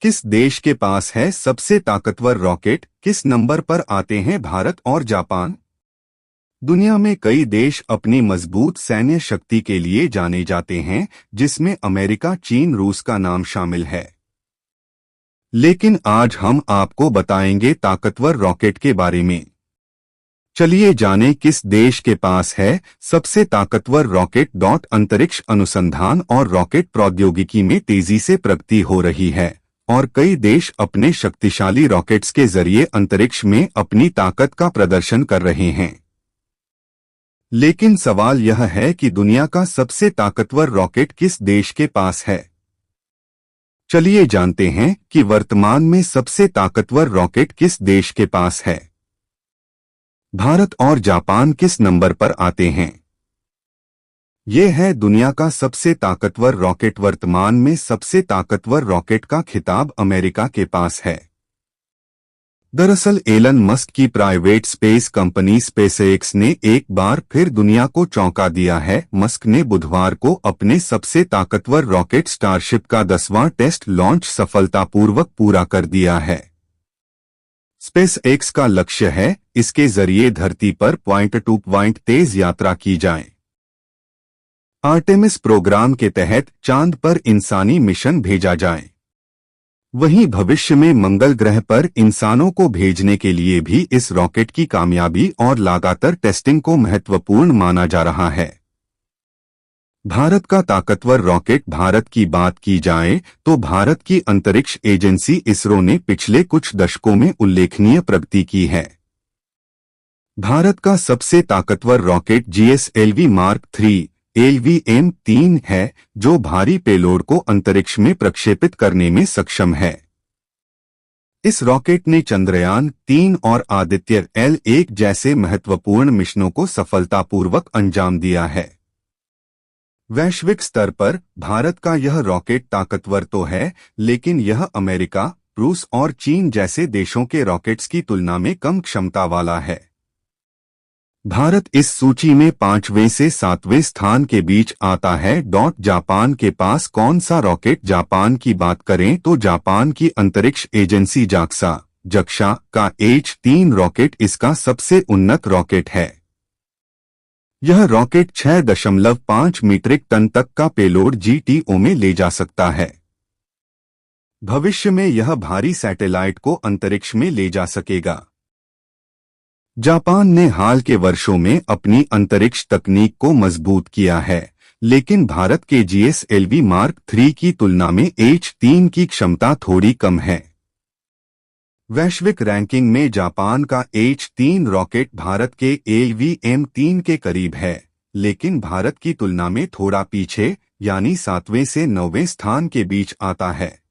किस देश के पास है सबसे ताकतवर रॉकेट? किस नंबर पर आते हैं भारत और जापान? दुनिया में कई देश अपनी मजबूत सैन्य शक्ति के लिए जाने जाते हैं, जिसमें अमेरिका, चीन, रूस का नाम शामिल है। लेकिन आज हम आपको बताएंगे ताकतवर रॉकेट के बारे में। चलिए जानें किस देश के पास है सबसे ताकतवर रॉकेट। अंतरिक्ष अनुसंधान और रॉकेट प्रौद्योगिकी में तेजी से प्रगति हो रही है और कई देश अपने शक्तिशाली रॉकेट्स के जरिए अंतरिक्ष में अपनी ताकत का प्रदर्शन कर रहे हैं। लेकिन सवाल यह है कि दुनिया का सबसे ताकतवर रॉकेट किस देश के पास है। चलिए जानते हैं कि वर्तमान में सबसे ताकतवर रॉकेट किस देश के पास है। भारत और जापान किस नंबर पर आते हैं? ये है दुनिया का सबसे ताकतवर रॉकेट। वर्तमान में सबसे ताकतवर रॉकेट का खिताब अमेरिका के पास है। दरअसल एलन मस्क की प्राइवेट स्पेस कंपनी स्पेसएक्स ने एक बार फिर दुनिया को चौंका दिया है। मस्क ने बुधवार को अपने सबसे ताकतवर रॉकेट स्टारशिप का 10वां टेस्ट लॉन्च सफलतापूर्वक पूरा कर दिया है। स्पेसएक्स का लक्ष्य है इसके जरिए धरती पर .2 तेज यात्रा की जाए। आर्टेमिस प्रोग्राम के तहत चांद पर इंसानी मिशन भेजा जाए। वहीं भविष्य में मंगल ग्रह पर इंसानों को भेजने के लिए भी इस रॉकेट की कामयाबी और लगातार टेस्टिंग को महत्वपूर्ण माना जा रहा है। भारत का ताकतवर रॉकेट। भारत की बात की जाए तो भारत की अंतरिक्ष एजेंसी इसरो ने पिछले कुछ दशकों में उल्लेखनीय प्रगति की है। भारत का सबसे ताकतवर रॉकेट GSLV मार्क 3 LVM-3 है, जो भारी पेलोड को अंतरिक्ष में प्रक्षेपित करने में सक्षम है। इस रॉकेट ने चंद्रयान 3 और आदित्य L1 जैसे महत्वपूर्ण मिशनों को सफलतापूर्वक अंजाम दिया है। वैश्विक स्तर पर भारत का यह रॉकेट ताकतवर तो है, लेकिन यह अमेरिका, रूस और चीन जैसे देशों के रॉकेट्स की तुलना में कम क्षमता वाला है। भारत इस सूची में 5वें से 7वें स्थान के बीच आता है। जापान के पास कौन सा रॉकेट? जापान की बात करें तो जापान की अंतरिक्ष एजेंसी JAXA का H3 रॉकेट इसका सबसे उन्नत रॉकेट है। यह रॉकेट 6.5 मीट्रिक टन तक का पेलोड GTO में ले जा सकता है। भविष्य में यह भारी सैटेलाइट को अंतरिक्ष में ले जा सकेगा। जापान ने हाल के वर्षों में अपनी अंतरिक्ष तकनीक को मजबूत किया है, लेकिन भारत के GSLV मार्क 3 की तुलना में H3 की क्षमता थोड़ी कम है। वैश्विक रैंकिंग में जापान का H3 रॉकेट भारत के LVM-3 के करीब है, लेकिन भारत की तुलना में थोड़ा पीछे, यानी 7वें से 9वें स्थान के बीच आता है।